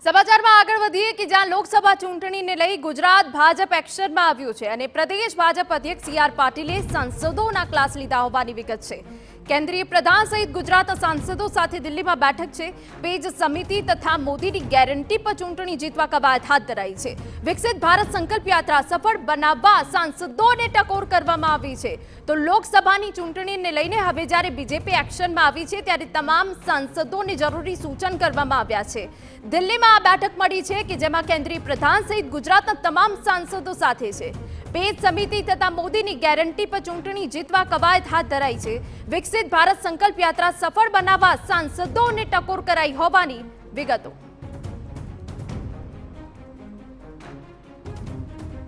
સમાચારમાં આગળ વધીએ કે જ્યાં લોકસભા ચૂંટણીને લઈ ગુજરાત ભાજપ એક્શનમાં આવ્યું છે અને પ્રદેશ ભાજપ અધ્યક્ષ સી.આર. પાટીલે સાંસદોના ક્લાસ લીધા હોવાની વિગત છે। કેન્દ્રીય પ્રધાન સહિત ગુજરાત સાંસદો સાથે દિલ્હીમાં બેઠક છે। પેજ સમિતિ તથા મોદીની ગેરંટી પર ચૂંટણી જીતવા કવાયત હાથ ધરાઈ છે। વિકસિત ભારત સંકલ્પ યાત્રા સફળ બનાવવા સાંસદોને ટકોર કરવામાં આવી છે। તો લોકસભાની ચૂંટણીને લઈને હવે જ્યારે બીજેપી એક્શનમાં આવી છે ત્યારે તમામ સાંસદોને જરૂરી સૂચન કરવામાં આવ્યા છે। દિલ્હીમાં આ બેઠક મળી છે કે જેમાં કેન્દ્રીય પ્રધાન સહિત ગુજરાતના તમામ સાંસદો સાથે છે। પેજ સમિતિ તથા મોદીની ગેરંટી પર ચૂંટણી જીતવા કવાયત હાથ ધરાઈ છે। વિકસિત ભારત સંકલ્પ યાત્રા સફળ બનાવવા સાંસદોને ટકોર કરાઈ હોવાની વિગતો।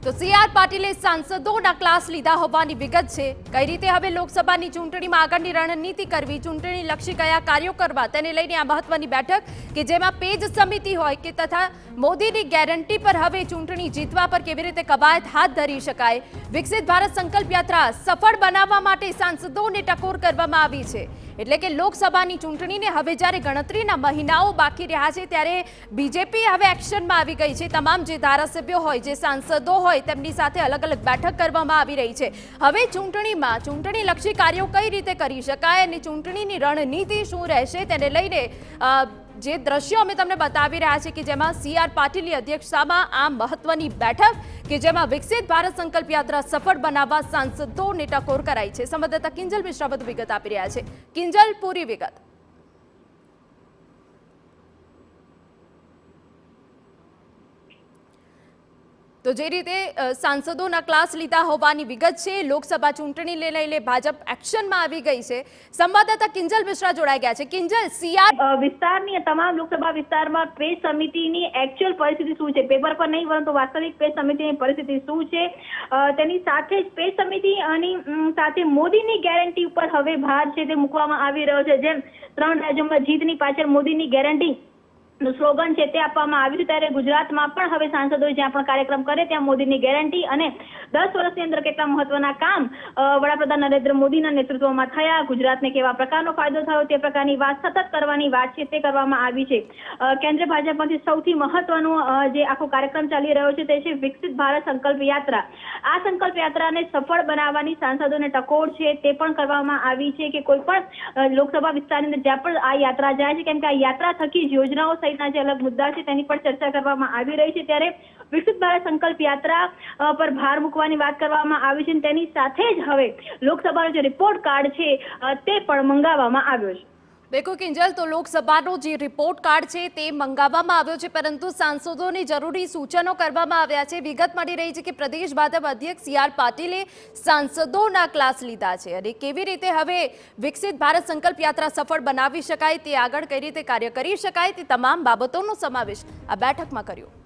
તો સી.આર. પાટીલે સાંસદોના ક્લાસ લીધા હોવાની વિગત છે। કઈ રીતે હવે લોકસભાની ચૂંટણીમાં આગળની રણનીતિ કરવી, ચૂંટણી લક્ષી કયા કાર્યો કરવા, તેને લઈને આ મહત્વની બેઠક કે જેમાં પેજ સમિતિ હોય કે તથા મોદીની ગેરંટી પર હવે ચૂંટણી જીતવા પર કેવી રીતે કવાયત હાથ ધરી શકાય, વિકસિત ભારત સંકલ્પ યાત્રા સફળ બનાવવા માટે સાંસદોને ટકોર કરવામાં આવી છે। એટલે કે લોકસભાની ચૂંટણીને હવે જ્યારે ગણતરીના મહિનાઓ બાકી રહ્યા છે ત્યારે બીજેપી હવે એક્શનમાં આવી ગઈ છે। તમામ જે ધારાસભ્યો હોય, જે સાંસદો હોય, તેમની સાથે અલગ અલગ બેઠક કરવામાં આવી રહી છે। હવે ચૂંટણીમાં ચૂંટણીલક્ષી કાર્યો કઈ રીતે કરી શકાય અને ચૂંટણીની રણનીતિ શું રહેશે તેને લઈને જે દ્રશ્યો અમે તમને બતાવી રહ્યા છે કે જેમાં સી.આર. પાટીલની અધ્યક્ષતામાં આ મહત્વની બેઠક કે જેમાં વિકસિત ભારત સંકલ્પ યાત્રા સફળ બનાવવા સાંસદોને ટકોર કરાઈ છે। સંવાદદાતા કિંજલ મિશ્રા વધુ વિગત આપી રહ્યા છે। કિંજલ, પૂરી વિગત। તો જે રીતે સાંસદોના ક્લાસ લીધા હોવાની વિગત છે, લોકસભા ચૂંટણીને લઈને ભાજપ એક્શનમાં આવી ગઈ છે। સંવાદદાતા કિંજલ મિશ્રા જોડાઈ ગયા છે। કિંજલ, સી.આર. વિસ્તારની તમામ લોકસભા વિસ્તારમાં પેજ સમિતિની એકચ્યુઅલ પરિસ્થિતિ શું છે, પેપર પર નહીં પરંતુ વાસ્તવિક પેજ સમિતિની પરિસ્થિતિ શું છે, તેની સાથે જ પેજ સમિતિ અને સાથે મોદીની ગેરંટી ઉપર હવે ભાર છે તે મૂકવામાં આવી રહ્યો છે। જેમ 3 રાજ્યોમાં જીતની પાછળ મોદીની ગેરંટી સ્લોગન છે તે આપવામાં આવ્યું, ત્યારે ગુજરાતમાં પણ હવે સાંસદો જ્યાં પણ કાર્યક્રમ કરે ત્યાં મોદીની ગેરંટી અને 10 વર્ષની અંદર કેટલા મહત્વના કામ વડાપ્રધાન નરેન્દ્ર મોદીના નેતૃત્વમાં થયા, ગુજરાતને કેવા પ્રકારનો ફાયદો થયો તે પ્રકારની વાત સતત કરવાની વાત છે તે કરવામાં આવી છે। કેન્દ્ર ભાજપમાંથી સૌથી મહત્વનો જે આખો કાર્યક્રમ ચાલી રહ્યો છે તે છે વિકસિત ભારત સંકલ્પ યાત્રા। આ સંકલ્પ યાત્રાને સફળ બનાવવાની સાંસદોને ટકોર છે તે પણ કરવામાં આવી છે કે કોઈ પણ લોકસભા વિસ્તારની અંદર જ્યાં પણ આ યાત્રા જાય છે, કેમ કે આ યાત્રા થકી જ યોજનાઓ જે અલગ મુદ્દા છે તેની પર ચર્ચા કરવામાં આવી રહી છે, ત્યારે વિકસિત ભારત સંકલ્પ યાત્રા પર ભાર મૂકવાની વાત કરવામાં આવી છે। તેની સાથે જ હવે લોકસભાનો જે રિપોર્ટ કાર્ડ છે તે પણ મંગાવવામાં આવ્યો છે। દેખો કિંજલ, તો લોકસભાનો જે રિપોર્ટ કાર્ડ છે તે મંગાવવામાં આવ્યો છે, પરંતુ સાંસદોને જરૂરી સૂચનો કરવામાં આવ્યા છે। વિગત મળી રહી છે કે પ્રદેશ ભાજપ અધ્યક્ષ સી.આર. પાટીલે સાંસદોના ક્લાસ લીધા છે અને કેવી રીતે હવે વિકસિત ભારત સંકલ્પ યાત્રા સફળ બનાવી શકાય, તે આગળ કઈ રીતે કાર્ય કરી શકાય, તે તમામ બાબતોનો સમાવેશ આ બેઠકમાં કર્યો।